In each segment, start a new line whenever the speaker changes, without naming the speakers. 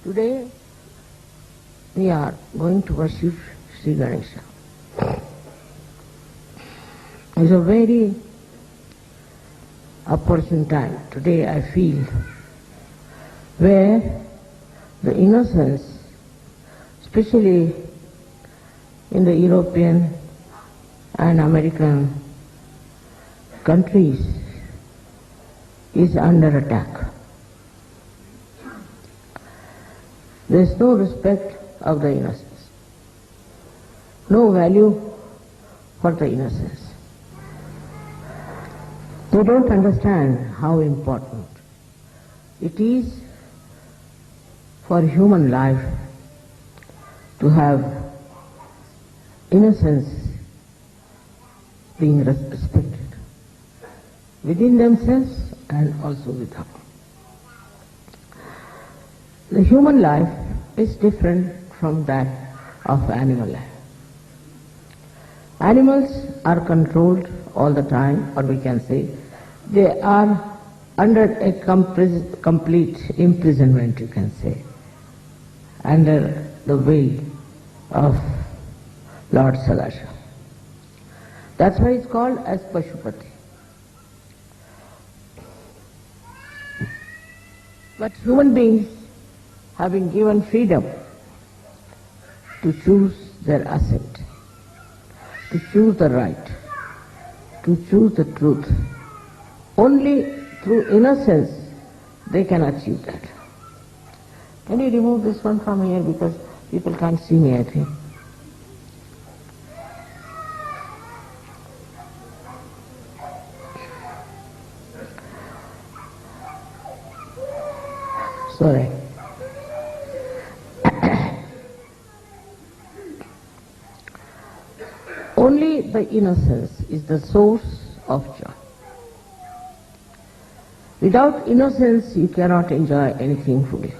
Today we are going to worship Shri Ganesha. It's a very opportune time today, I feel, where the innocence, especially in the European and American countries, is under attack. There is no respect of the innocence, no value for the innocence. They don't understand how important it is for human life to have innocence being respected within themselves and also without. The human life is different from that of animal life. Animals are controlled all the time, or we can say they are under a complete imprisonment, you can say, under the will of Lord Sadashiva. That's why it's called as Pashupati. But human beings have been given freedom to choose their ascent, to choose the right, to choose the truth. Only through innocence they can achieve that. Can you remove this one from here, because people can't see me, I think. Sorry. Only the innocence is the source of joy. Without innocence, you cannot enjoy anything fully.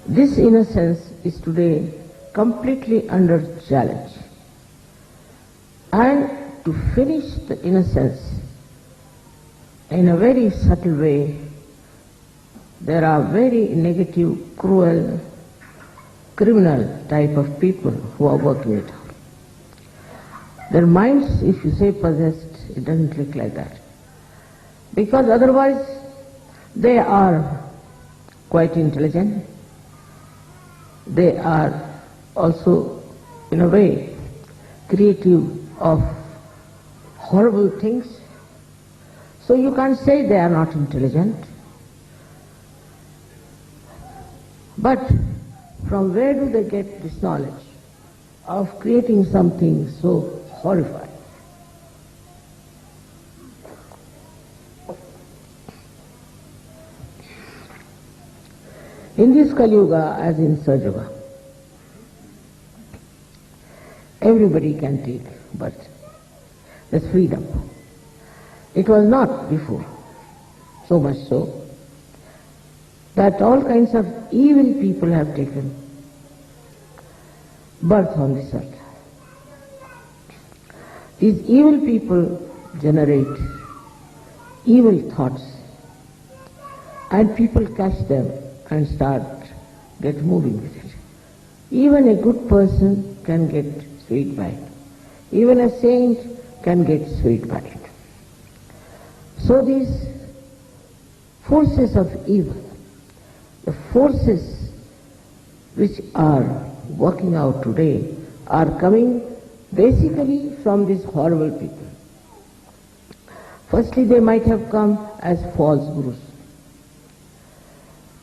This innocence is today completely under challenge. And to finish the innocence in a very subtle way, there are very negative, cruel, criminal type of people who are working it out. Their minds, if you say possessed, it doesn't look like that. Because otherwise they are quite intelligent. They are also, in a way, creative of horrible things. So you can't say they are not intelligent. But from where do they get this knowledge of creating something so horrifying? In this Kali Yuga, as in Satyuga, everybody can take birth. There's freedom. It was not before, so much so that all kinds of evil people have taken birth on this earth. These evil people generate evil thoughts, and people catch them and get moving with it. Even a good person can get swayed by it. Even a saint can get swayed by it. So these forces of evil, the forces which are working out today, are coming basically from these horrible people. Firstly, they might have come as false gurus,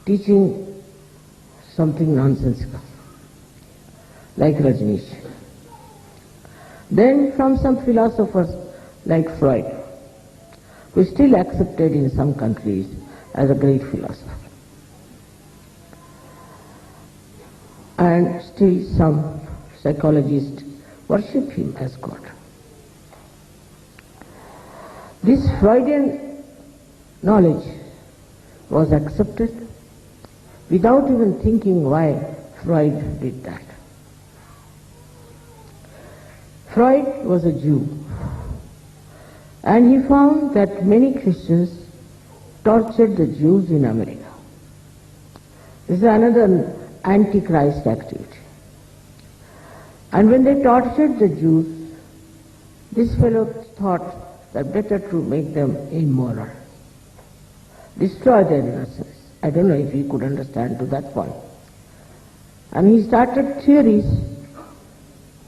teaching something nonsensical, like Rajneesh. Then from some philosophers like Freud, who is still accepted in some countries as a great philosopher. And still some psychologists worship him as God. This Freudian knowledge was accepted without even thinking why Freud did that. Freud was a Jew, and he found that many Christians tortured the Jews in America. This is another antichrist activity. And when they tortured the Jews, this fellow thought that better to make them immoral, destroy their innocence. I don't know if he could understand to that point. And he started theories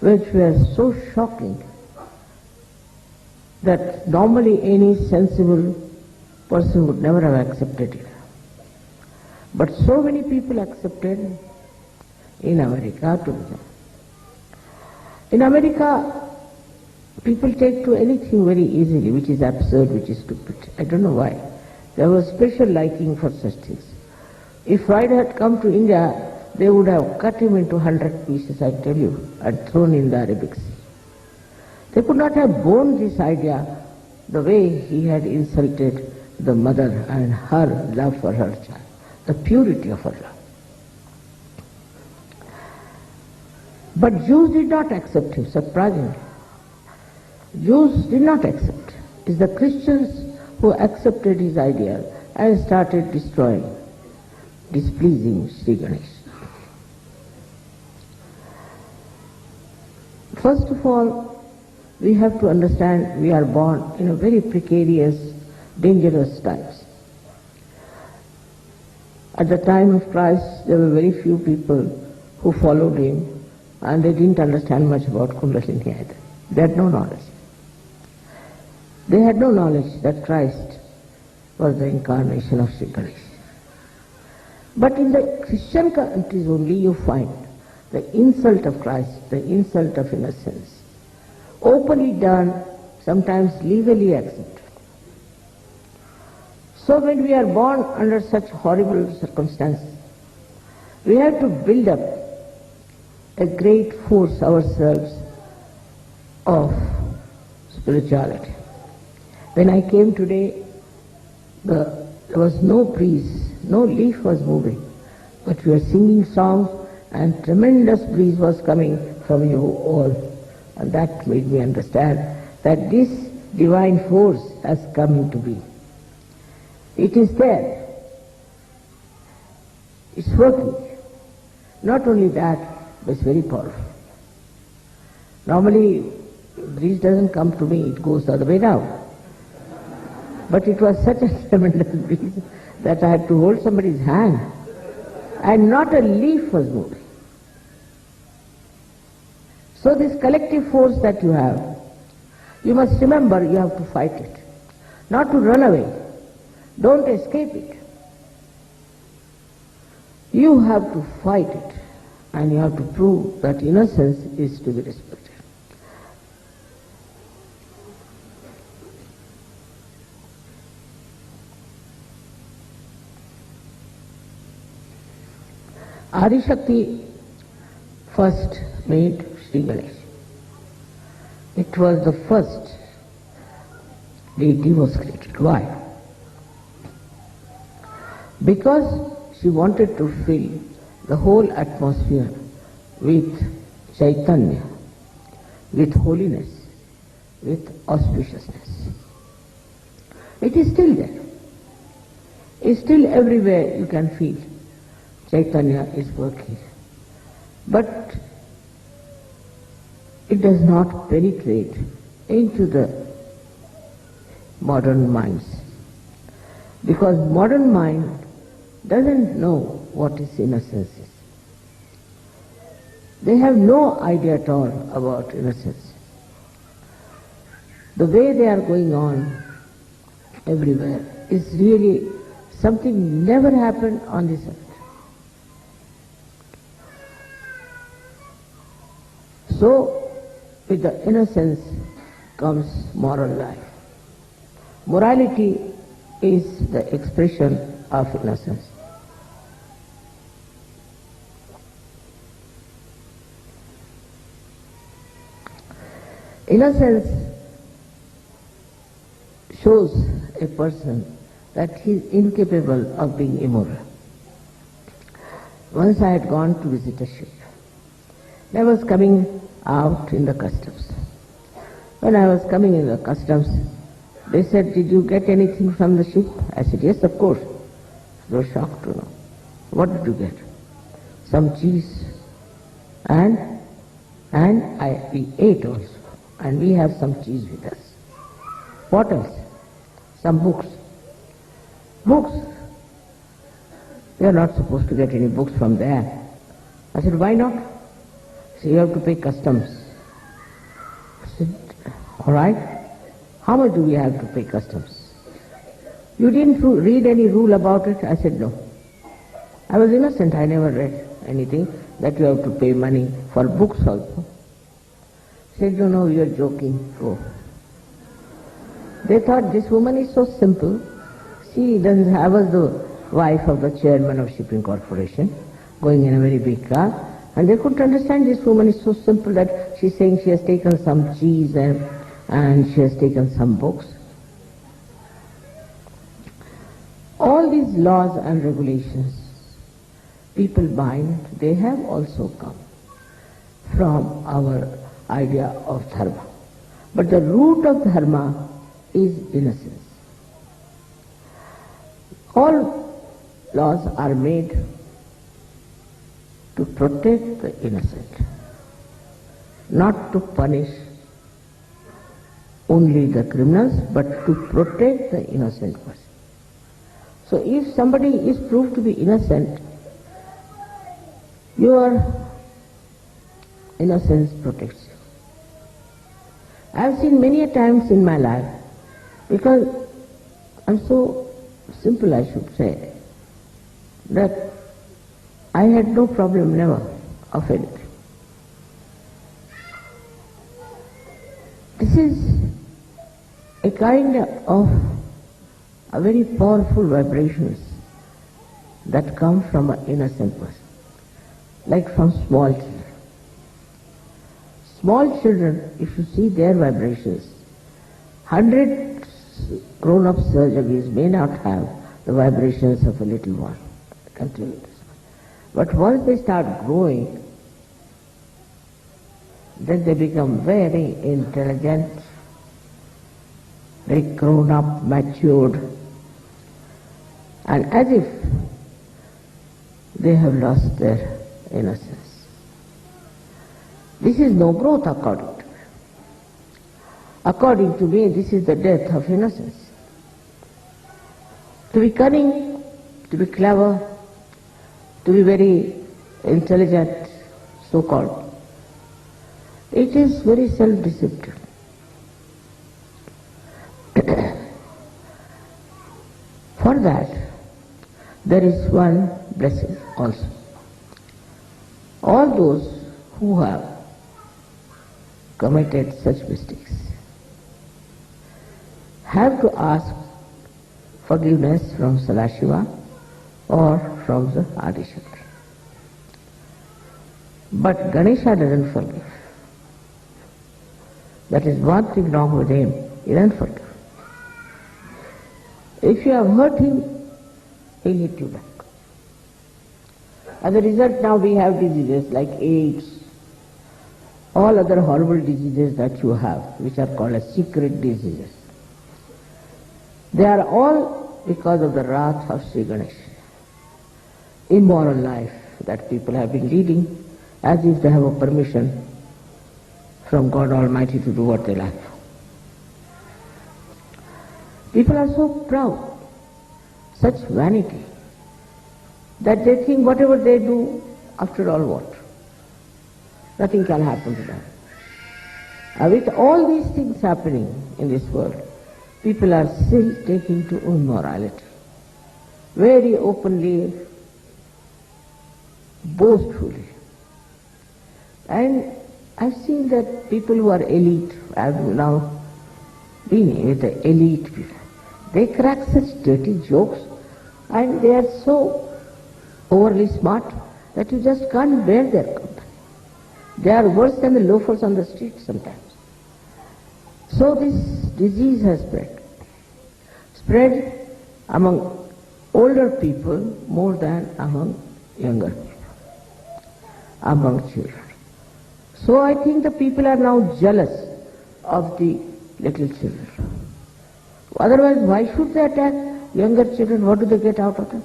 which were so shocking that normally any sensible person would never have accepted it. But so many people accepted in America too. In America, people take to anything very easily, which is absurd, which is stupid. I don't know why. There was special liking for such things. If Freud had come to India, they would have cut him into 100 pieces, I tell you, and thrown in the Arabic Sea. They could not have borne this idea the way he had insulted the mother and her love for her child, the purity of her love. But Jews did not accept him, surprisingly. Jews did not accept. It is the Christians who accepted his ideal and started destroying, displeasing Shri Ganesha. First of all, we have to understand we are born in a very precarious, dangerous times. At the time of Christ, there were very few people who followed him, and they didn't understand much about Kundalini either. They had no knowledge. They had no knowledge that Christ was the incarnation of Shri Ganesha. But in the Christian countries only you find the insult of Christ, the insult of innocence, openly done, sometimes legally accepted. So when we are born under such horrible circumstances, we have to build up a great force ourselves of spirituality. When I came today, there was no breeze, no leaf was moving, but we were singing songs and tremendous breeze was coming from you all. And that made me understand that this divine force has come into being. It is there. It's working. Not only that, but it's very powerful. Normally, breeze doesn't come to me, it goes the other way down. But it was such a tremendous breeze that I had to hold somebody's hand, and not a leaf was moving. So this collective force that you have, you must remember you have to fight it, not to run away. Don't escape it. You have to fight it, and you have to prove that innocence is to be respected. Adi Shakti first made Shri Ganesha. It was the first deity was created. Why? Because she wanted to fill the whole atmosphere with Chaitanya, with holiness, with auspiciousness. It is still there. It's still everywhere you can feel Chaitanya is working. But it does not penetrate into the modern minds. Because modern mind doesn't know what is innocence is. They have no idea at all about innocence. The way they are going on everywhere is really something never happened on this earth. So, with the innocence comes moral life. Morality is the expression of innocence. Innocence shows a person that he is incapable of being immoral. Once I had gone to visit a ship. I was coming out in the customs. When I was coming in the customs, they said, "Did you get anything from the ship?" I said, "Yes, of course." They were shocked to know. What did you get? Some cheese and we ate also. And we have some cheese with us. What else? Some books. Books. You are not supposed to get any books from there. I said, why not? So you have to pay customs. I said, all right. How much do we have to pay customs? You didn't read any rule about it? I said, no. I was innocent. I never read anything that you have to pay money for books also. I said, no, you are joking. Go. They thought this woman is so simple. She doesn't have us the wife of the chairman of shipping corporation, going in a very big car, and they couldn't understand this woman is so simple that she's saying she has taken some cheese and she has taken some books. All these laws and regulations people bind, they have also come from our idea of dharma. But the root of dharma is innocence. All laws are made to protect the innocent, not to punish only the criminals, but to protect the innocent person. So if somebody is proved to be innocent, your innocence protects you. I have seen many a times in my life, because I'm so simple, I should say, that I had no problem never of anything. This is a kind of a very powerful vibrations that come from an innocent person, like from small children. Small children, if you see their vibrations, 100 grown-up surgeries may not have the vibrations of a little one. I can tell you this. But once they start growing, then they become very intelligent, very grown-up, matured, and as if they have lost their innocence. This is no growth according to me. According to me, this is the death of innocence. To be cunning, to be clever, to be very intelligent, so-called, it is very self-deceptive. For that, there is one blessing also. All those who have committed such mistakes have to ask forgiveness from Sadashiva or from the Adi Shakti. But Ganesha doesn't forgive. That is one thing wrong with him. He doesn't forgive. If you have hurt him, he'll hit you back. As a result, now we have diseases like AIDS, all other horrible diseases that you have, which are called as secret diseases. They are all because of the wrath of Shri Ganesha. Immoral life that people have been leading as if they have a permission from God Almighty to do what they like. People are so proud, such vanity, that they think whatever they do, after all what? Nothing can happen to them. With all these things happening in this world, people are still taking to immorality, very openly, boastfully. And I've seen that people who are elite, I've now been with the elite people, they crack such dirty jokes and they are so overly smart that you just can't bear their company. They are worse than the loafers on the street sometimes. So this disease has spread among older people more than among younger people, among children. So I think the people are now jealous of the little children. Otherwise, why should they attack younger children? What do they get out of them?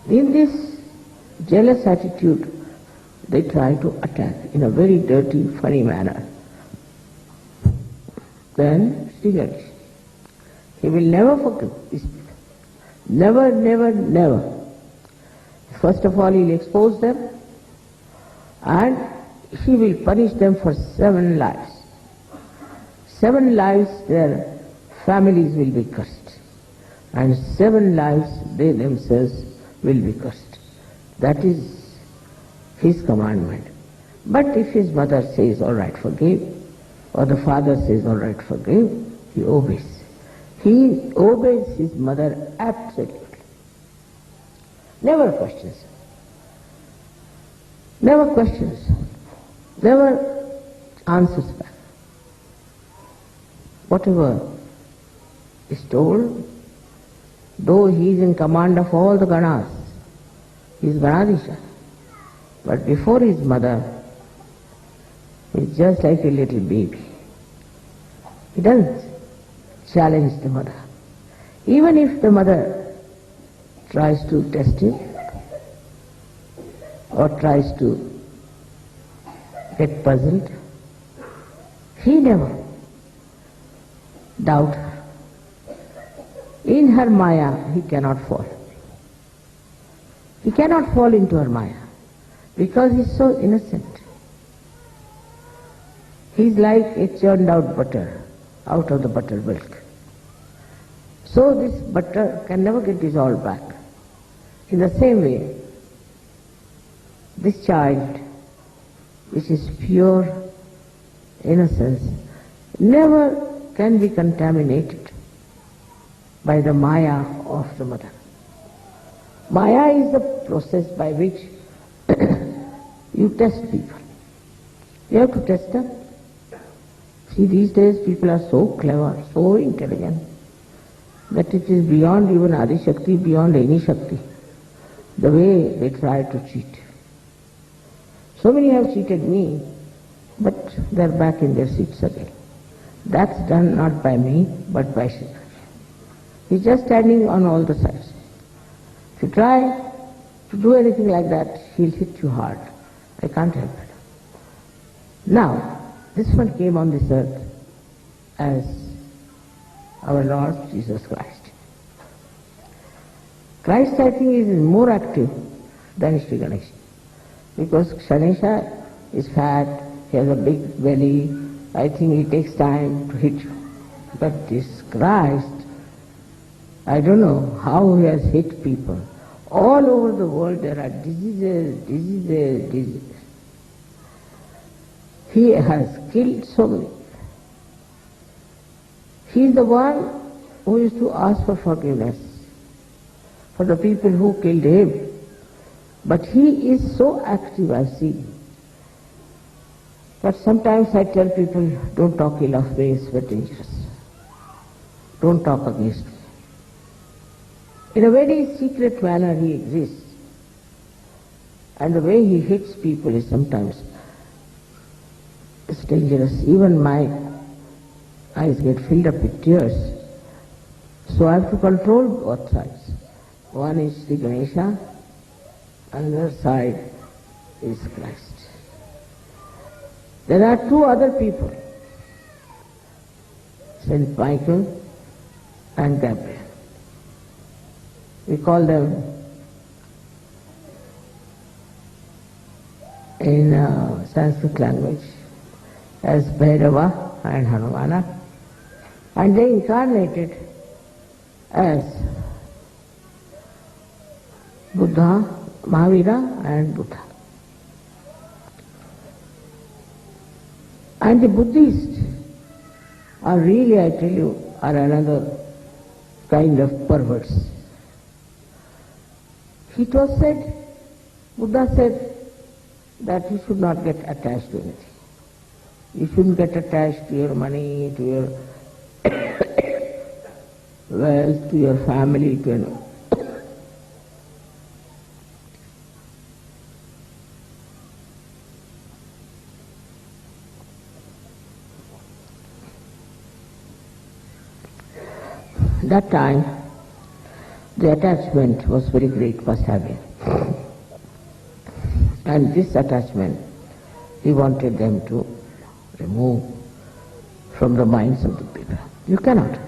In this jealous attitude, they try to attack in a very dirty, funny manner. Then Shri Ganesha, he will never forgive these people. Never, never, never. First of all, he will expose them and he will punish them for 7 lives. 7 lives their families will be cursed, and 7 lives they themselves will be cursed. That is his commandment. But if his mother says, all right, forgive, or the father says, all right, forgive, he obeys. He obeys his mother absolutely. Never questions. Never questions. Never answers back. Whatever is told, though he is in command of all the Ganas, he is Ganadisha. But before his mother, he is just like a little baby. He doesn't challenge the mother. Even if the mother tries to test him or tries to get puzzled, he never doubt her. In her maya, he cannot fall. He cannot fall into her maya because he is so innocent. He is like a churned out butter out of the buttermilk. So this butter can never get dissolved back. In the same way, this child, which is pure innocence, never can be contaminated by the maya of the mother. Maya is the process by which you test people. You have to test them. See, these days people are so clever, so intelligent, that it is beyond even Adi Shakti, beyond any Shakti, the way they try to cheat. So many have cheated me, but they are back in their seats again. That's done not by me, but by Shri Ganesha. He's just standing on all the sides. If you try to do anything like that, he'll hit you hard. I can't help it. Now, this one came on this earth as our Lord Jesus Christ. Christ, I think, is more active than Shri Ganesha, because Ganesha is fat, he has a big belly, I think it takes time to hit you. But this Christ, I don't know how he has hit people. All over the world there are diseases. He has killed so many. He is the one who used to ask for forgiveness for the people who killed him. But he is so active, I see. But sometimes I tell people, don't talk ill of me, it's very dangerous. Don't talk against me. In a very secret manner he exists. And the way he hits people is sometimes it's dangerous. Even my eyes get filled up with tears. So I have to control both sides. One is Shri Ganesha, another side is Christ. There are 2 other people, Saint Michael and Gabriel. We call them in Sanskrit language as Bhairava and Hanumana, and they incarnated as Buddha, Mahavira and Buddha. And the Buddhists are really, I tell you, are another kind of perverts. It was said, Buddha said, that you should not get attached to anything. You shouldn't get attached to your money, to your wealth, to your family, to anyone. That time, The attachment was very great, must have been. And this attachment, he wanted them to remove from the minds of the people. You cannot.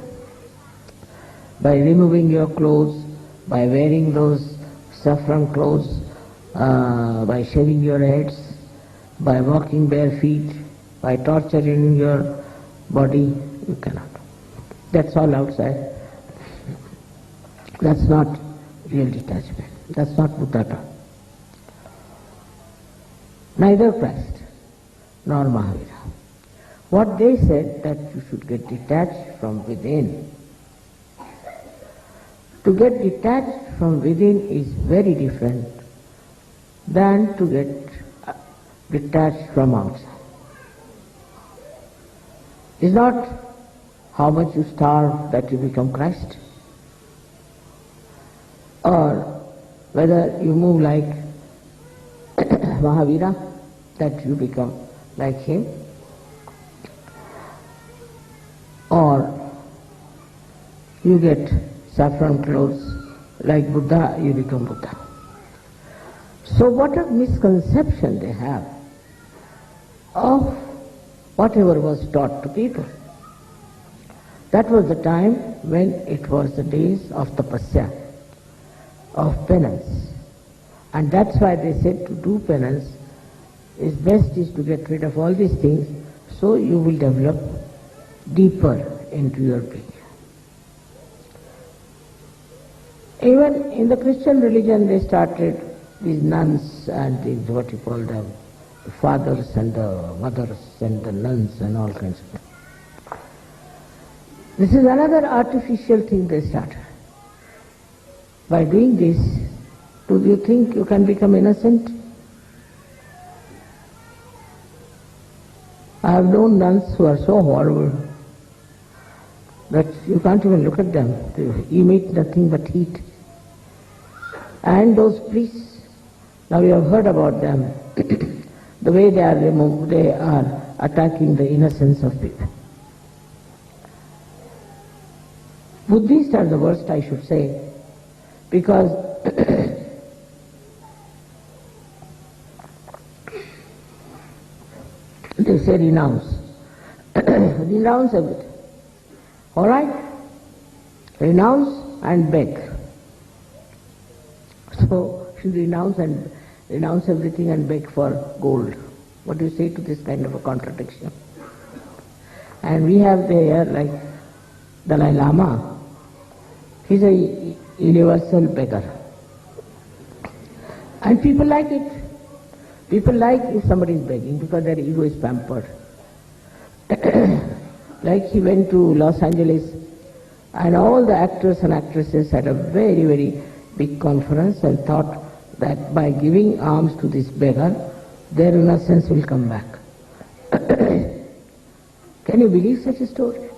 By removing your clothes, by wearing those saffron clothes, by shaving your heads, by walking bare feet, by torturing your body, you cannot. That's all outside. That's not real detachment. That's not Buddha. Neither Christ nor Mahavira. What they said, that you should get detached from within. To get detached from within is very different than to get detached from outside. It's not how much you starve that you become Christ, or whether you move like Mahavira, that you become like him, or you get saffron clothes like Buddha, you become Buddha. So what a misconception they have of whatever was taught to people. That was the time when it was the days of tapasya, of penance. And that's why they said to do penance is best is to get rid of all these things, so you will develop deeper into your being. Even in the Christian religion they started these nuns and these, what you call them, the fathers and the mothers and the nuns and all kinds of things. This is another artificial thing they started. By doing this, do you think you can become innocent? I have known nuns who are so horrible that you can't even look at them. They emit nothing but heat. And those priests, now you have heard about them, the way they are attacking the innocence of people. Buddhists are the worst, I should say, because they say renounce. Renounce everything. All right? Renounce and beg. So you renounce everything and beg for gold. What do you say to this kind of a contradiction? And we have there like Dalai Lama. He's a universal beggar. And people like it. People like if somebody is begging because their ego is pampered. Like he went to Los Angeles and all the actors and actresses had a very, very big conference and thought that by giving alms to this beggar, their innocence will come back. Can you believe such a story?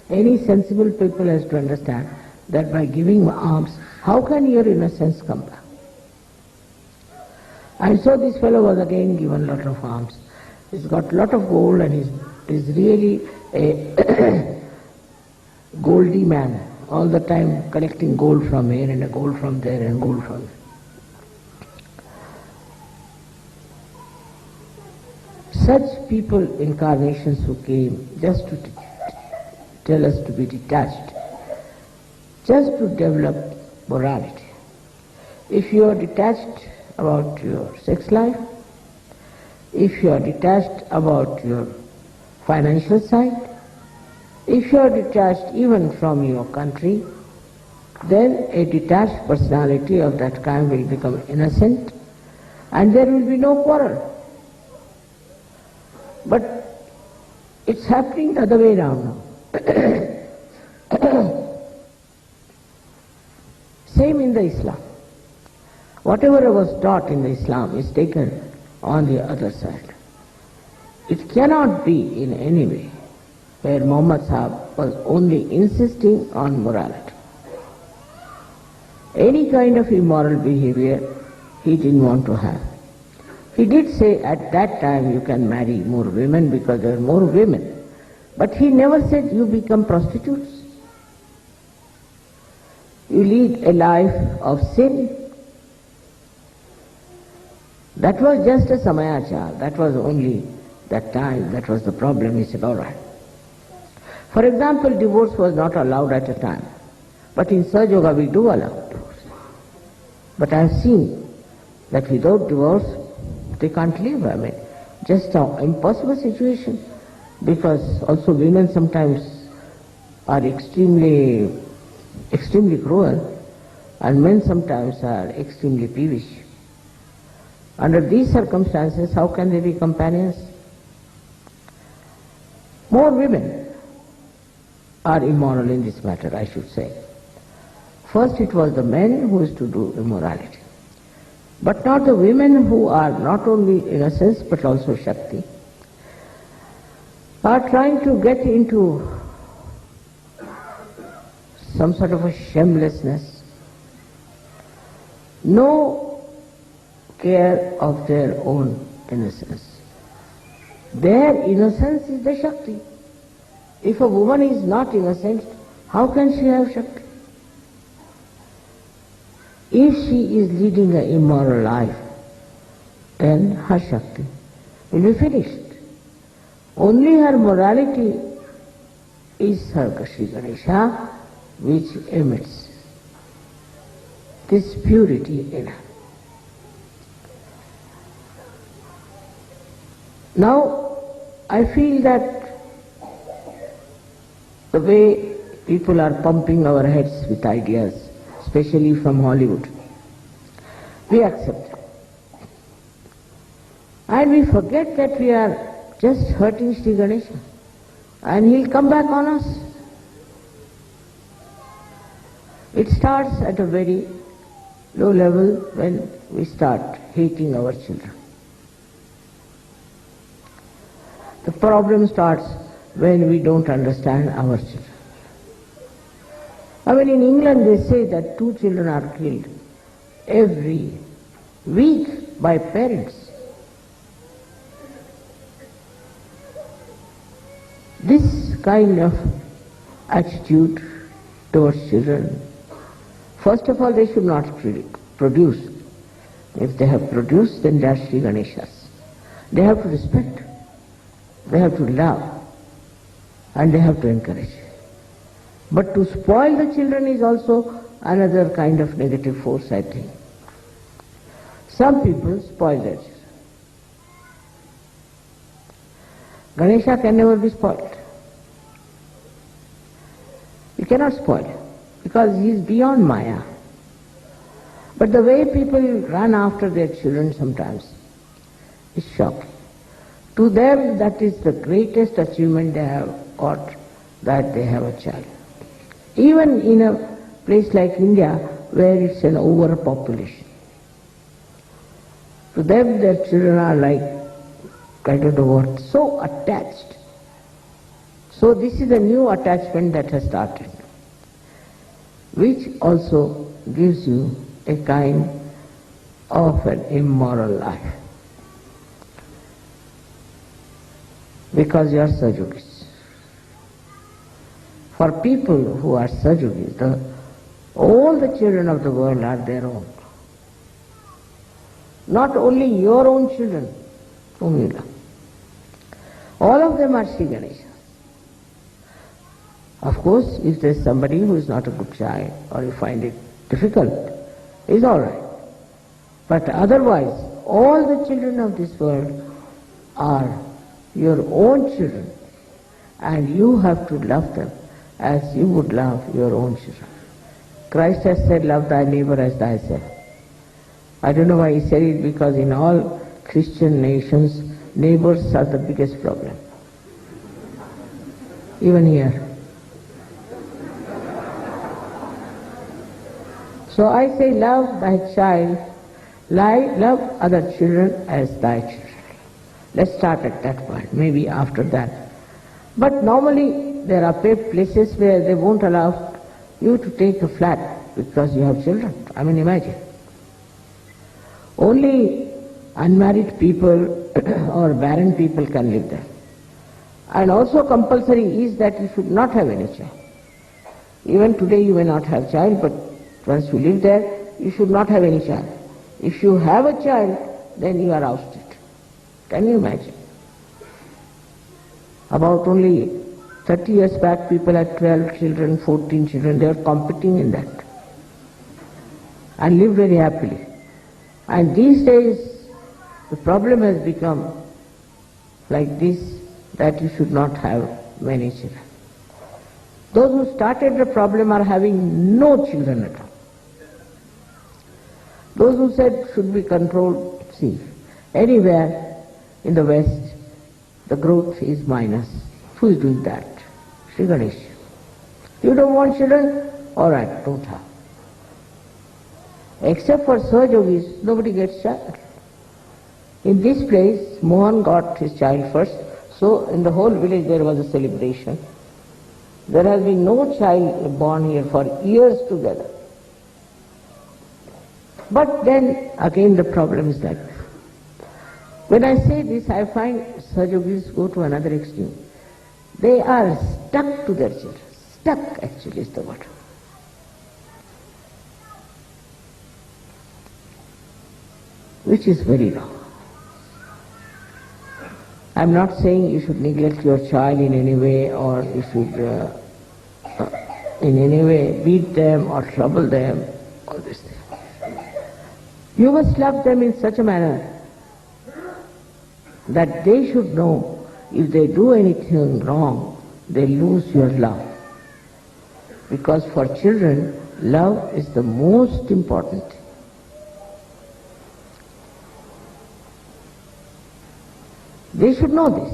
Any sensible people has to understand that by giving alms, how can your innocence come back? And so this fellow was again given a lot of alms. He's got a lot of gold and he's really a goldy man, all the time collecting gold from here and gold from there and gold from there. Such people, incarnations who came just to tell us to be detached, just to develop morality. If you are detached about your sex life, if you are detached about your financial side, if you are detached even from your country, then a detached personality of that kind will become innocent and there will be no quarrel. But it's happening the other way around now. Same in the Islam. Whatever was taught in the Islam is taken on the other side. It cannot be in any way where Muhammad Sahib was only insisting on morality. Any kind of immoral behavior he didn't want to have. He did say at that time you can marry more women because there are more women. But he never said you become prostitutes. you lead a life of sin. That was just a samayachar. That was only that time. That was the problem. He said, all right. For example, divorce was not allowed at a time. But in Sahaja Yoga we do allow divorce. But I have seen that without divorce they can't live. I mean, just an impossible situation. Because also women sometimes are extremely cruel, and men sometimes are extremely peevish. Under these circumstances, how can they be companions? More women are immoral in this matter, I should say. First it was the men who used to do immorality. But now the women who are not only innocence but also Shakti are trying to get into some sort of a shamelessness, no care of their own innocence. Their innocence is the Shakti. If a woman is not innocent, how can she have Shakti? If she is leading an immoral life, then her Shakti will be finished. Only her morality is her Shri Ganesha, which emits this purity in her. Now, I feel that the way people are pumping our heads with ideas, especially from Hollywood, we accept. And we forget that we are just hurting Shri Ganesha, and he'll come back on us. It starts at a very low level when we start hating our children. The problem starts when we don't understand our children. I mean, in England they say that 2 children are killed every week by parents. This kind of attitude towards children, first of all, they should not produce. If they have produced, then they are Shri Ganeshas. They have to respect, they have to love, and they have to encourage. But to spoil the children is also another kind of negative force, I think. Some people spoil their children. Ganesha can never be spoiled. You cannot spoil him, because he is beyond Maya. But the way people run after their children sometimes is shocking. To them, that is the greatest achievement they have got, that they have a child. Even in a place like India, where it's an overpopulation. To them, their children are like, I don't know what, so attached. So this is a new attachment that has started, which also gives you a kind of an immoral life. Because you are Sajogis. For people who are Sajogis, all the children of the world are their own. Not only your own children, whom you love. All of them are Shri Ganesha. Of course, if there is somebody who is not a good child, or you find it difficult, is all right. But otherwise, all the children of this world are your own children, and you have to love them as you would love your own children. Christ has said, love thy neighbor as thyself. I don't know why he said it, because in all Christian nations, neighbors are the biggest problem. Even here. So I say, love thy child, love other children as thy children. Let's start at that point, maybe after that. But normally there are places where they won't allow you to take a flat because you have children. I mean, imagine. Only unmarried people or barren people can live there. And also compulsory is that you should not have any child. Even today you may not have child, but Once you live there, you should not have any child. If you have a child, then you are ousted. Can you imagine? About only 30 years back, people had 12 children, 14 children. They were competing in that and lived very happily. And these days, the problem has become like this, that you should not have many children. Those who started the problem are having no children at all. Those who said should be controlled, see, anywhere in the West, the growth is minus. Who is doing that? Shri Ganesha. You don't want children? All right, don't have. Except for Sahajogis, nobody gets child. In this place, Mohan got his child first, so in the whole village there was a celebration. There has been no child born here for years together. But then again the problem is like this. When I say this, I find Sahajogis go to another extreme. They are stuck to their children. Stuck actually is the word. Which is very wrong. I am not saying you should neglect your child in any way, or you should in any way beat them or trouble them, all this thing. You must love them in such a manner that they should know if they do anything wrong, they lose your love. Because for children, love is the most important thing. They should know this,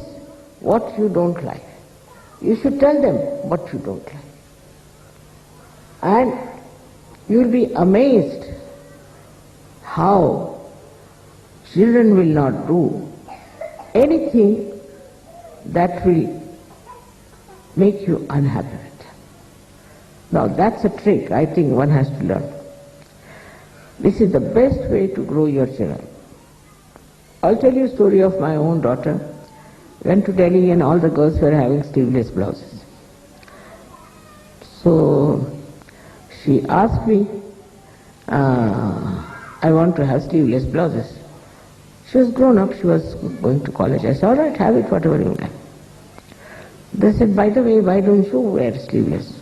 what you don't like. You should tell them what you don't like. And you will be amazed how children will not do anything that will make you unhappy with them. Now that's a trick I think one has to learn. This is the best way to grow your children. I'll tell you a story of my own daughter. Went to Delhi and all the girls were having sleeveless blouses. So she asked me, I want to have sleeveless blouses. She was grown up, she was going to college. I said, all right, have it, whatever you like. They said, by the way, why don't you wear sleeveless?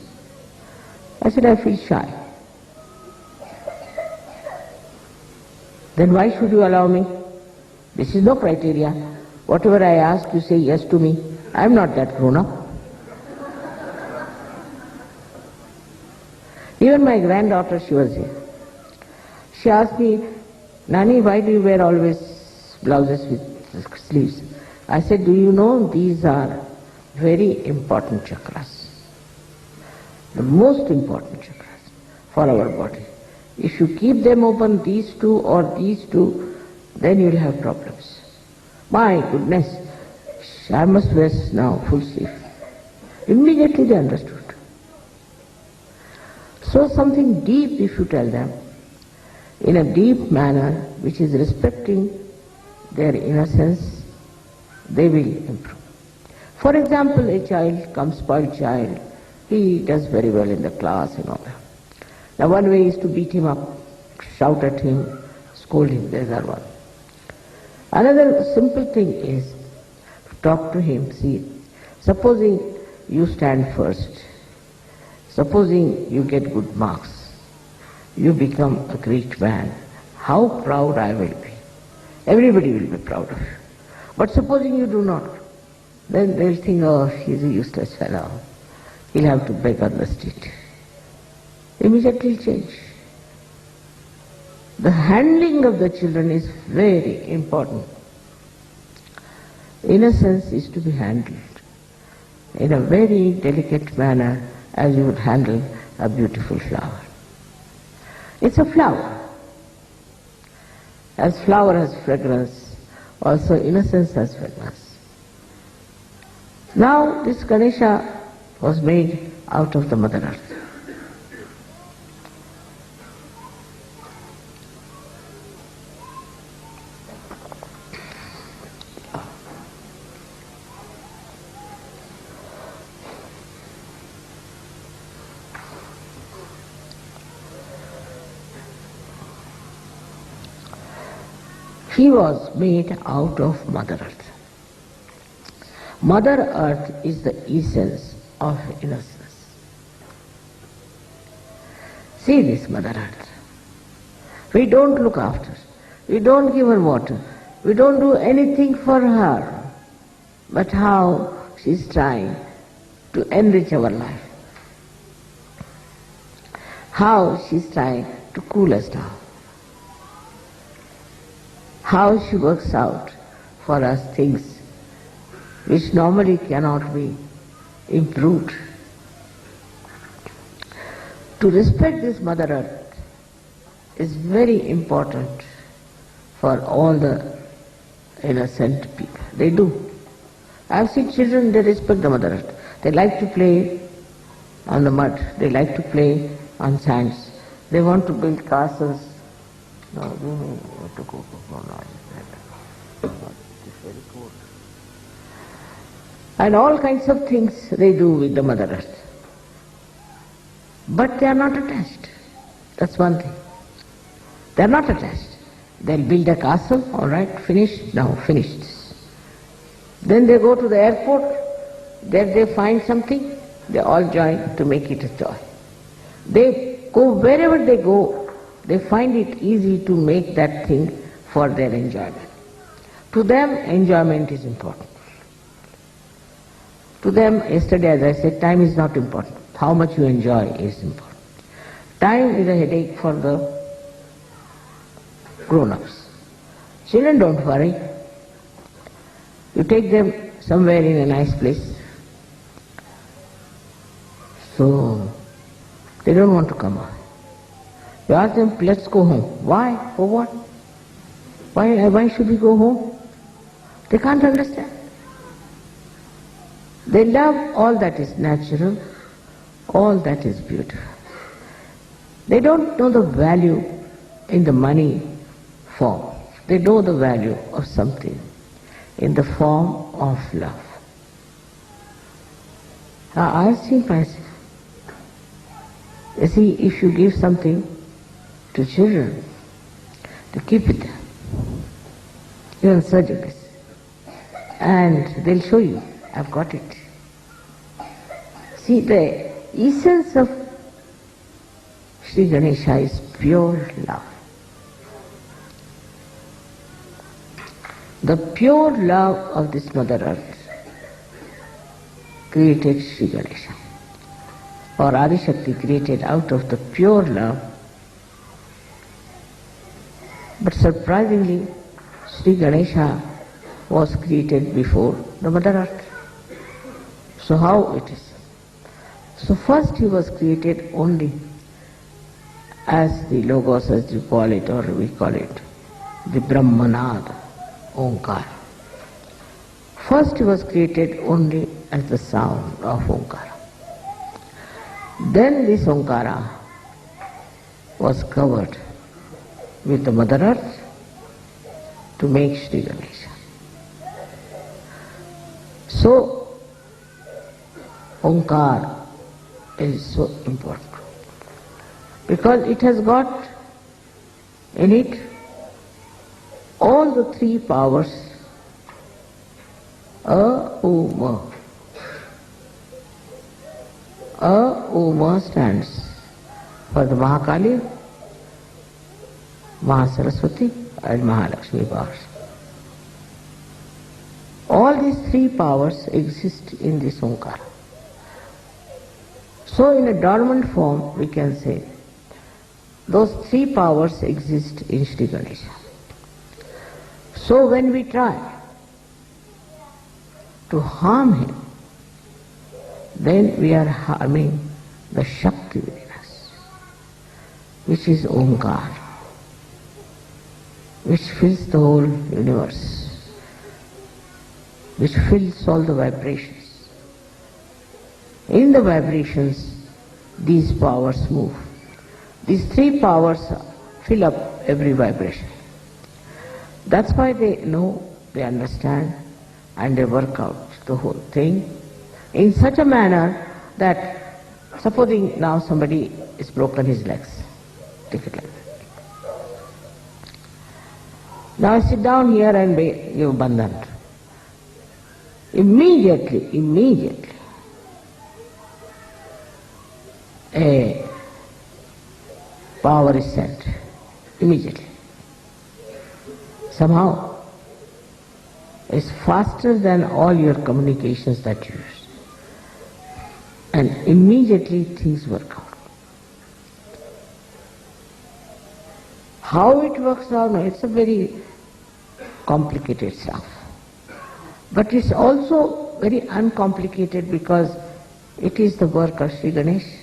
I said, I feel shy. Then why should you allow me? This is no criteria. Whatever I ask, you say yes to me. I am not that grown up. Even my granddaughter, she was here. She asked me, Nani, why do you wear always blouses with sleeves? I said, do you know these are very important chakras. The most important chakras for our body. If you keep them open, these two or these two, then you will have problems. My goodness, I must wear now full sleeve. Immediately they understood. So something deep if you tell them, in a deep manner, which is respecting their innocence, they will improve. For example, a child comes, spoiled child, he does very well in the class and all that. Now one way is to beat him up, shout at him, scold him, there's our one. Another simple thing is to talk to him. See, supposing you stand first, supposing you get good marks, you become a great man, how proud I will be. Everybody will be proud of you. But supposing you do not, then they'll think, oh, he's a useless fellow. He'll have to beg on the street. Immediately change. The handling of the children is very important. Innocence is to be handled in a very delicate manner as you would handle a beautiful flower. It's a flower. As flower has fragrance, also innocence has fragrance. Now this Ganesha was made out of the Mother Earth. He was made out of Mother Earth. Mother Earth is the essence of innocence. See this Mother Earth. We don't look after. We don't give her water. We don't do anything for her. But how she's trying to enrich our life. How she's trying to cool us down. How she works out for us things which normally cannot be improved. To respect this Mother Earth is very important for all the innocent people. They do. I have seen children, they respect the Mother Earth. They like to play on the mud. They like to play on sands. They want to build castles. No, you have to go. It's very cold. And all kinds of things they do with the Mother Earth. But they are not attached. That's one thing. They are not attached. They'll build a castle, all right, finished, now finished. Then they go to the airport, there they find something, they all join to make it a toy. They go wherever they go, they find it easy to make that thing for their enjoyment. To them, enjoyment is important. To them, yesterday as I said, time is not important. How much you enjoy is important. Time is a headache for the grown-ups. Children don't worry. You take them somewhere in a nice place. So, they don't want to come out. You ask them, let's go home. Why? For what? Why should we go home? They can't understand. They love all that is natural, all that is beautiful. They don't know the value in the money form. They know the value of something in the form of love. I have seen myself. You see, if you give something to children, they keep it there. Even surgeries. And they'll show you, I've got it. See, the essence of Shri Ganesha is pure love. The pure love of this Mother Earth created Shri Ganesha. Or Adi Shakti created out of the pure love. But surprisingly, Shri Ganesha was created before the Mother Earth. So how it is? So first he was created only as the Logos, as you call it, or we call it, the Brahmanad, Omkar. First he was created only as the sound of Omkara. Then this Omkara was covered with the Mother Earth to make Shri Ganesha. So, Omkar is so important because it has got in it all the three powers, A-U-Ma. A-U-Ma stands for the Mahakali, Mahasaraswati and Mahalakshmi powers. All these three powers exist in this Omkara. So in a dormant form we can say those three powers exist in Shri Ganesha. So when we try to harm him, then we are harming the Shakti within us, which is Omkar, which fills the whole universe, which fills all the vibrations. In the vibrations, these powers move. These three powers fill up every vibration. That's why they know, they understand, and they work out the whole thing in such a manner that, supposing now somebody is broken his legs, take it like that. Now sit down here and you bandhan. Immediately, a power is sent. Immediately. Somehow, it's faster than all your communications that you use. And immediately things work out. How it works out, no, it's a very complicated stuff. But it's also very uncomplicated because it is the work of Shri Ganesha.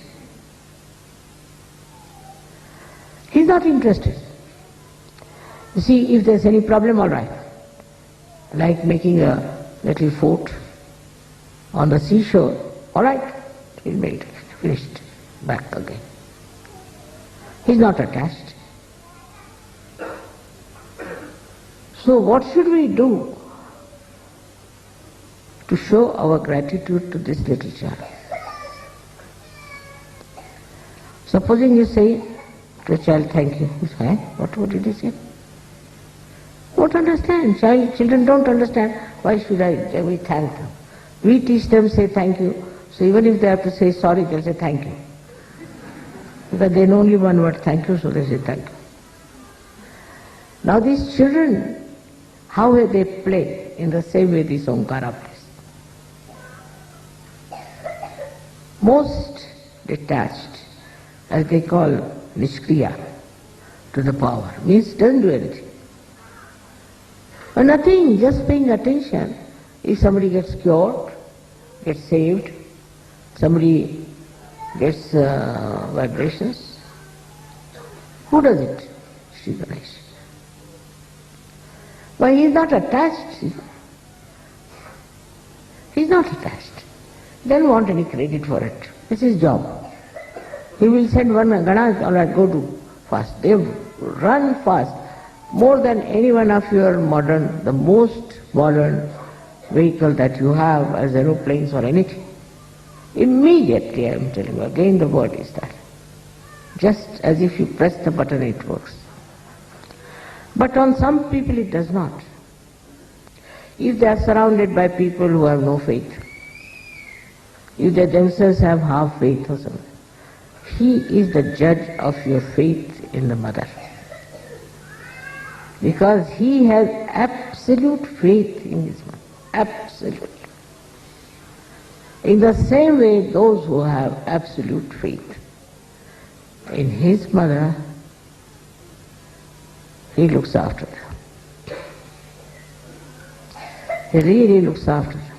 He's not interested. You see, if there's any problem, all right. Like making a little fort on the seashore, all right, he'll make it, finished, back again. He's not attached. So what should we do to show our gratitude to this little child? Supposing you say to a child, thank you. He says, what did he say? Won't understand. Children don't understand. Why should we thank them? We teach them, say thank you. So even if they have to say sorry, they'll say thank you. Because they know only one word, thank you, so they say thank you. Now these children, how will they play? In the same way this Omkara plays. Most detached, as they call Nishkriya, to the power, means doesn't do anything. Or nothing, just paying attention. If somebody gets cured, gets saved, somebody gets vibrations, who does it? Shri Ganesha. Why, he is not attached. He is not attached. He doesn't want any credit for it. It's his job. He will send one Ganesh, all right, go do fast. They run fast. More than any one of your modern, the most modern vehicle that you have as aeroplanes or anything. Immediately, I am telling you, again the word is that. Just as if you press the button, it works. But on some people it does not. If they are surrounded by people who have no faith, if they themselves have half faith or something, he is the judge of your faith in the mother. Because he has absolute faith in his mother. Absolute. In the same way, those who have absolute faith in his mother, he looks after them. He really looks after them.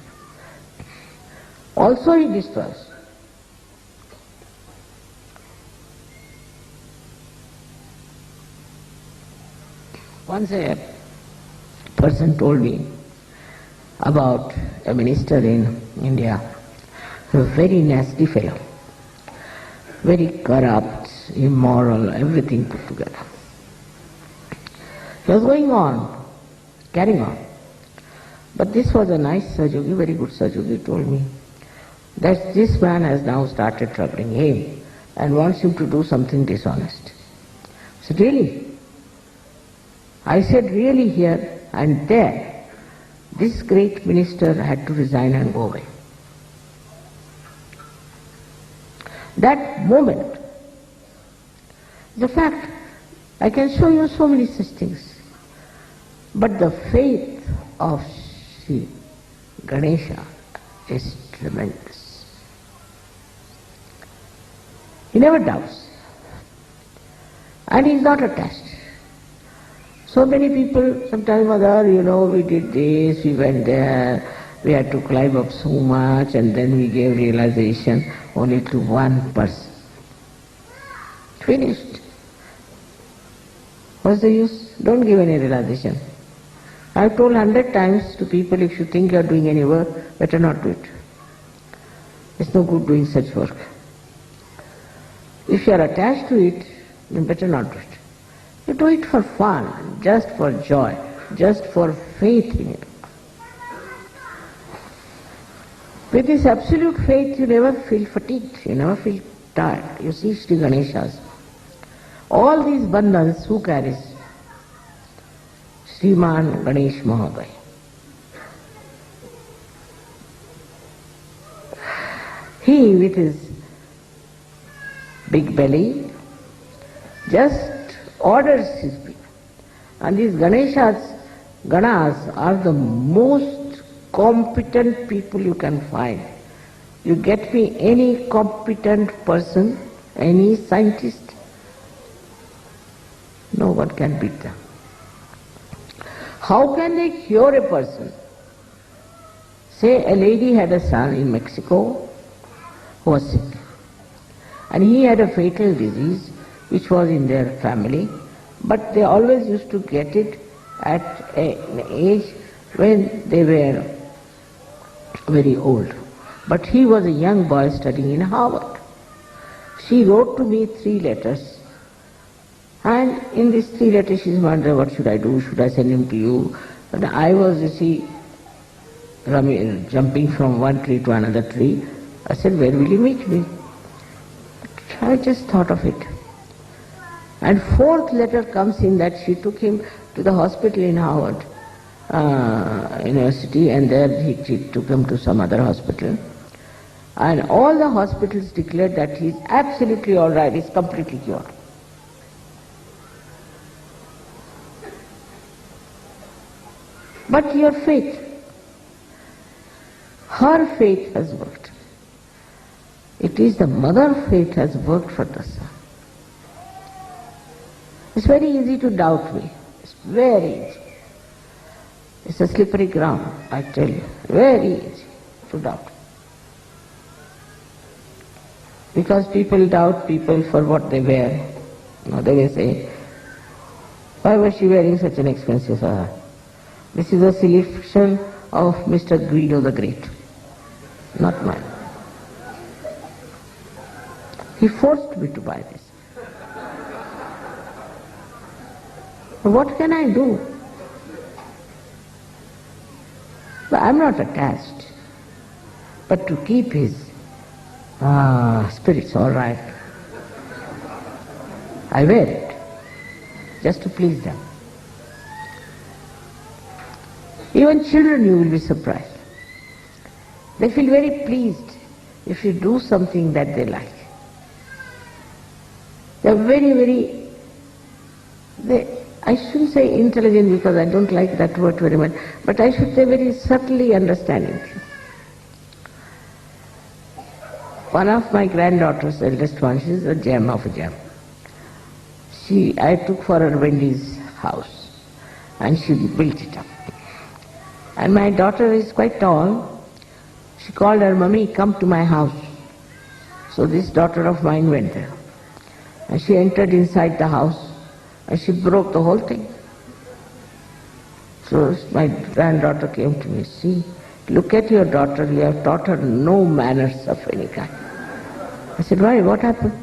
Also he destroys. Once a person told me about a minister in India, a very nasty fellow, very corrupt, immoral, everything put together. He was going on, carrying on. But this was a nice Sahajogi, very good Sahajogi, told me that this man has now started troubling him and wants him to do something dishonest. I said, really? I said, really here and there, this great minister had to resign and go away. That moment, the fact, I can show you so many such things, but the faith of Shri Ganesha is tremendous. He never doubts, and he is not attached. So many people, sometimes, Mother, we did this, we went there, we had to climb up so much, and then we gave realization only to one person. Finished. What's the use? Don't give any realization. I've told 100 times to people, if you think you're doing any work, better not do it. It's no good doing such work. If you're attached to it, then better not do it. You do it for fun, just for joy, just for faith in it. With this absolute faith, you never feel fatigued, you never feel tired. You see Shri Ganeshas. All these bandhans, who carries? Sriman Ganesh Mahoday. He, with his big belly, just orders his people. And these Ganas are the most competent people you can find. You get me any competent person, any scientist, no one can beat them. How can they cure a person? Say a lady had a son in Mexico who was sick, and he had a fatal disease which was in their family, but they always used to get it at an age when they were very old. But he was a young boy studying in Harvard. She wrote to me 3 letters, and in these 3 letters she wondered, what should I do? Should I send him to you? But I was, you see, jumping from one tree to another tree. I said, where will you meet me? I just thought of it. And 4th letter comes in that she took him to the hospital in Harvard University, and there she took him to some other hospital. And all the hospitals declared that he is absolutely all right, he is completely cured. But your faith, her faith has worked. It is the mother faith has worked for the son. It's very easy to doubt me. It's very easy. It's a slippery ground, I tell you. Very easy to doubt. Because people doubt people for what they wear. Now they will say, why was she wearing such an expensive fur? This is a selection of Mr. Guido the Great, not mine. He forced me to buy this. What can I do? But I'm not attached. But to keep his spirits all right, I wear it just to please them. Even children, you will be surprised. They feel very pleased if you do something that they like. They are very, I shouldn't say intelligent because I don't like that word very much, but I should say very subtly understanding. One of my granddaughters, eldest one, she is a gem of a gem. I took for her Wendy's house and she built it up. And my daughter is quite tall. She called her, Mummy, come to my house. So this daughter of mine went there. And she entered inside the house and she broke the whole thing. So my granddaughter came to me, see, look at your daughter, you have taught her no manners of any kind. I said, why, what happened?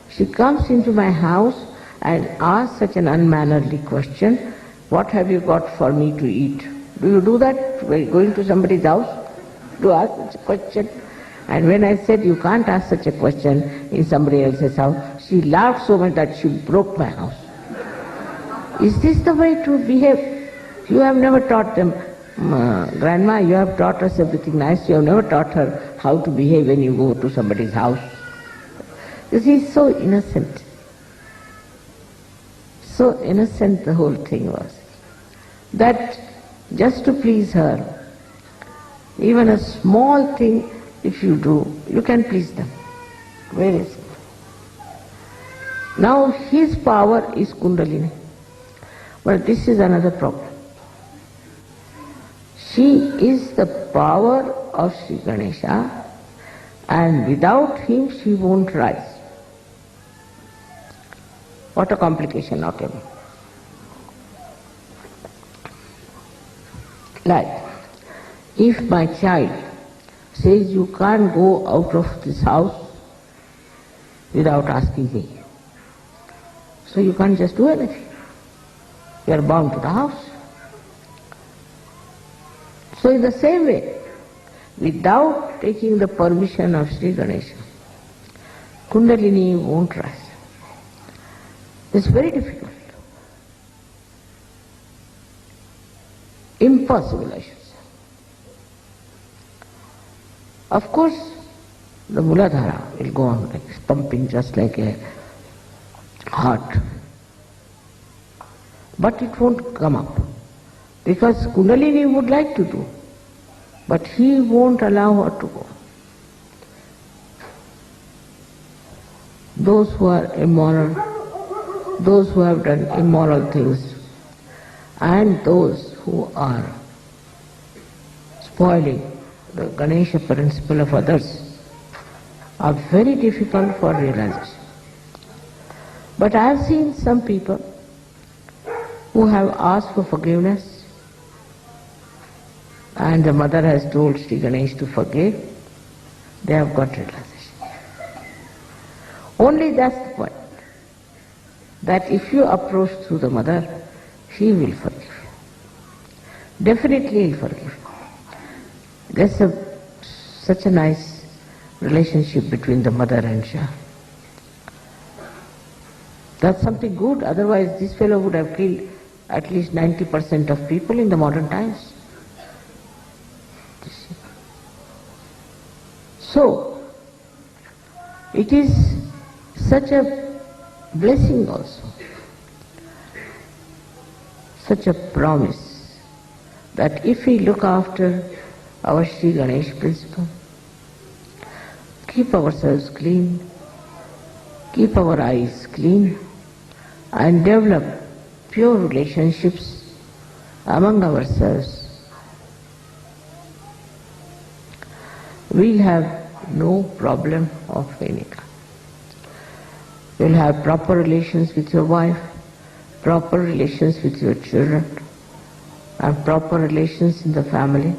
She comes into my house and asks such an unmannerly question, what have you got for me to eat? Do you do that by going to somebody's house? To ask such a question? And when I said, you can't ask such a question in somebody else's house, she laughed so much that she broke my house. Is this the way to behave? You have never taught them, Grandma, you have taught us everything nice, you have never taught her how to behave when you go to somebody's house. You see, so innocent. So innocent the whole thing was. That just to please her, even a small thing, if you do, you can please them. Very simple. Now his power is Kundalini. But this is another problem. She is the power of Shri Ganesha, and without him she won't rise. What a complication, not ever. Like, if my child says you can't go out of this house without asking me, so you can't just do anything. You are bound to the house. So in the same way, without taking the permission of Shri Ganesha, Kundalini won't rise. It's very difficult. Impossible, I should say. Of course, the Muladhara will go on like pumping just like a heart. But it won't come up. Because Kundalini would like to do. But he won't allow her to go. Those who are immoral, those who have done immoral things, and those who are spoiling the Ganesha principle of others are very difficult for realization. But I have seen some people who have asked for forgiveness, and the mother has told Shri Ganesh to forgive, they have got realization. Only that's the point, that if you approach through the mother, she will forgive you. Definitely will forgive you. There's such a nice relationship between the mother and child. That's something good, otherwise this fellow would have killed at least 90% of people in the modern times. So, it is such a blessing also, such a promise, that if we look after our Shri Ganesh principle, keep ourselves clean, keep our eyes clean, and develop pure relationships among ourselves, we'll have no problem of any kind. You'll have proper relations with your wife, proper relations with your children, and proper relations in the family,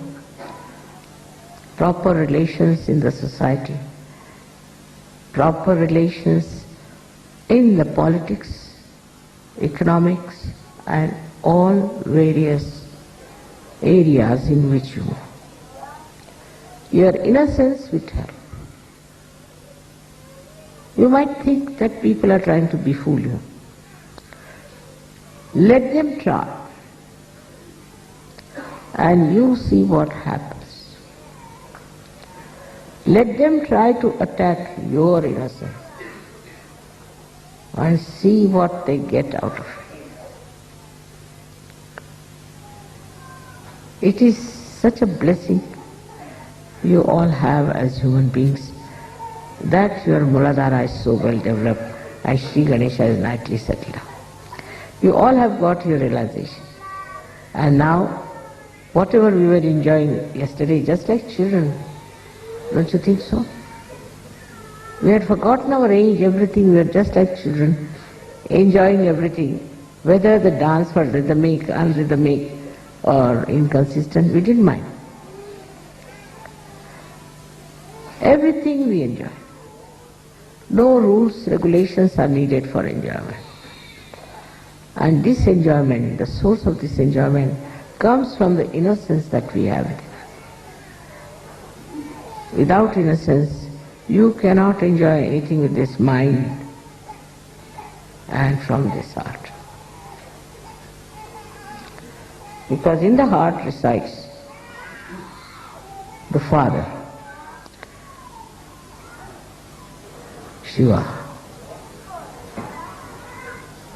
proper relations in the society, proper relations in the politics, economics, and all various areas in which you move. Your innocence will help. You might think that people are trying to befool you. Let them try, and you see what happens. Let them try to attack your innocence and see what they get out of it. It is such a blessing you all have as human beings, that your Muladhara is so well developed and Shri Ganesha is nicely settled down. You all have got your realization. And now, whatever we were enjoying yesterday, just like children, don't you think so? We had forgotten our age, everything, we were just like children, enjoying everything. Whether the dance was rhythmic, unrhythmic, or inconsistent, we didn't mind. Everything we enjoy. No rules, regulations are needed for enjoyment. And this enjoyment, the source of this enjoyment, comes from the innocence that we have. Without innocence, you cannot enjoy anything with this mind and from this heart. Because in the heart resides the Father, Shiva.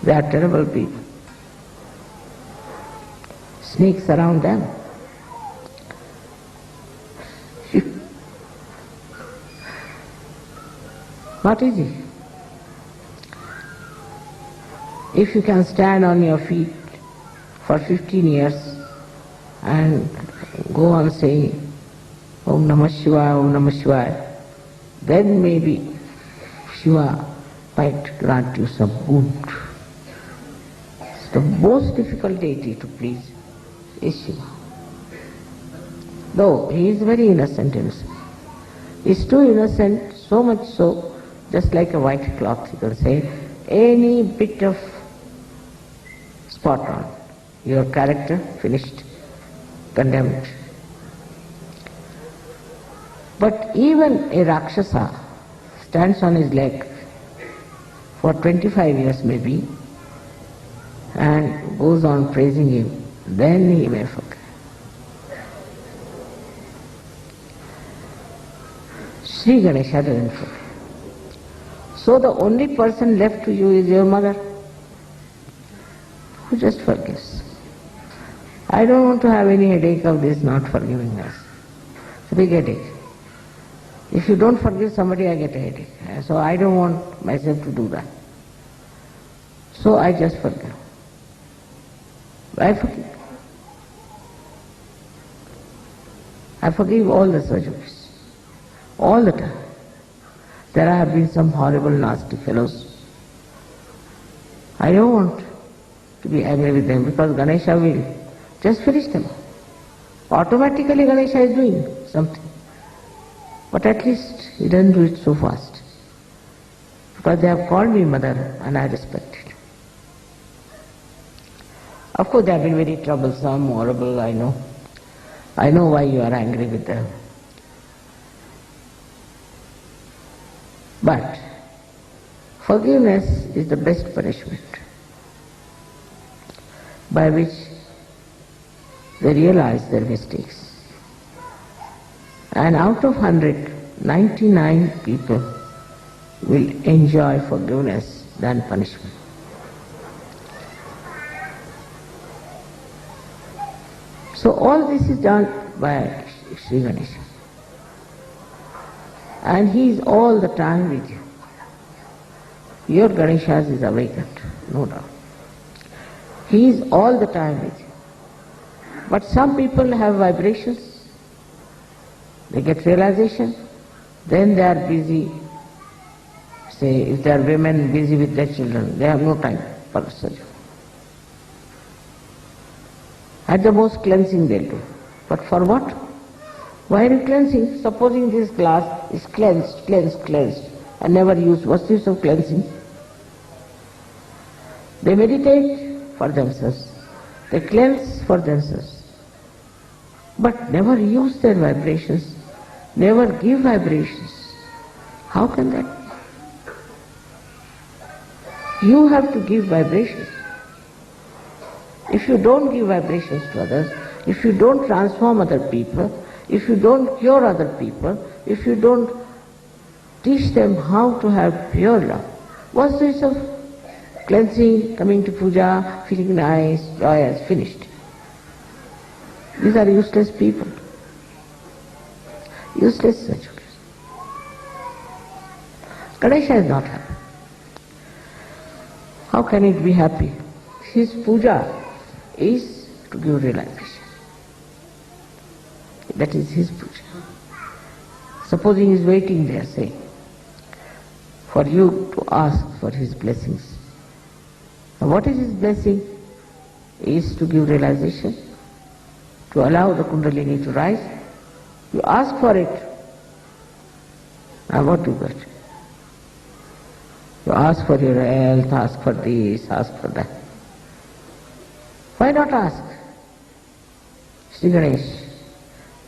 They are terrible people. Snakes around them. Mataji, if you can stand on your feet for 15 years and go on saying Om Namah Shivaya, Om Namah Shivaya, then maybe Shiva might grant you some boon. The most difficult deity to please is Shiva. Though he is very innocent. He is too innocent, so much so, just like a white cloth, you can say, any bit of spot on, your character finished, condemned. But even a Rakshasa stands on his leg for 25 years maybe, and goes on praising him, then he may forget. Shri Ganesha doesn't forgive. So the only person left to you is your mother, who just forgives. I don't want to have any headache of this not forgiving us. It's a big headache. If you don't forgive somebody, I get a headache. So I don't want myself to do that. So I just forgive. I forgive. I forgive all the surgeries, all the time. There have been some horrible, nasty fellows. I don't want to be angry with them because Ganesha will just finish them. Automatically Ganesha is doing something. But at least he doesn't do it so fast. Because they have called me mother and I respect it. Of course they have been very troublesome, horrible, I know. I know why you are angry with them. But forgiveness is the best punishment by which they realize their mistakes. And out of 100, 99 people will enjoy forgiveness than punishment. So all this is done by Shri Ganesha. And he is all the time with you. Your Ganesha is awakened, no doubt. He is all the time with you. But some people have vibrations, they get realization, then they are busy. Say, if they are women busy with their children, they have no time for surgery. At the most cleansing they'll do. But for what? Why are you cleansing? Supposing this glass is cleansed, and never used. What's the use of cleansing? They meditate for themselves. They cleanse for themselves. But never use their vibrations. Never give vibrations. How can that be? You have to give vibrations. If you don't give vibrations to others, if you don't transform other people, if you don't cure other people, if you don't teach them how to have pure love, what's the use of cleansing, coming to puja, feeling nice, joyous, finished? These are useless people. Useless surgeries. Ganesha is not happy. How can it be happy? His puja is to give realization. That is his puja. Supposing he is waiting there, say, for you to ask for his blessings. Now what is his blessing? Is to give realization, to allow the Kundalini to rise. You ask for it. Now what do you get? You ask for your health, ask for this, ask for that. Why not ask? Shri Ganesh,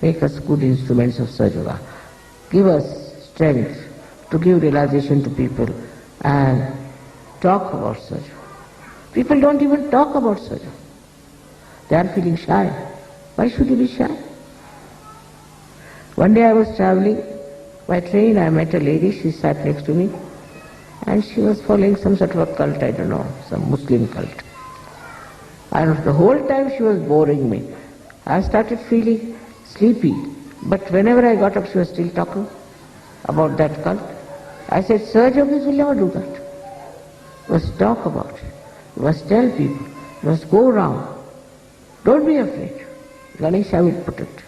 make us good instruments of Sahaja. Give us strength to give realization to people and talk about Sahaja. People don't even talk about Sahaja. They are feeling shy. Why should you be shy? One day I was traveling by train, I met a lady, she sat next to me and she was following some sort of a cult, I don't know, some Muslim cult. And the whole time she was boring me. I started feeling sleepy, but whenever I got up she was still talking about that cult. I said, Surge Yogis will never do that. You must talk about it. You must tell people. You must go around. Don't be afraid. Ganesha will protect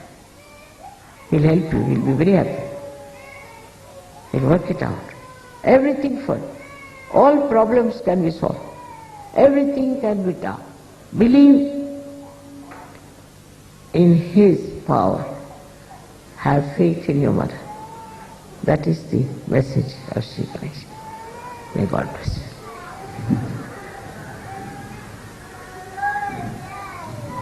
you. He'll help you. He'll be very happy. He'll work it out. Everything for you. All problems can be solved. Everything can be done. Believe in his power. Have faith in your mother. That is the message of Shri Ganesha. May God bless you.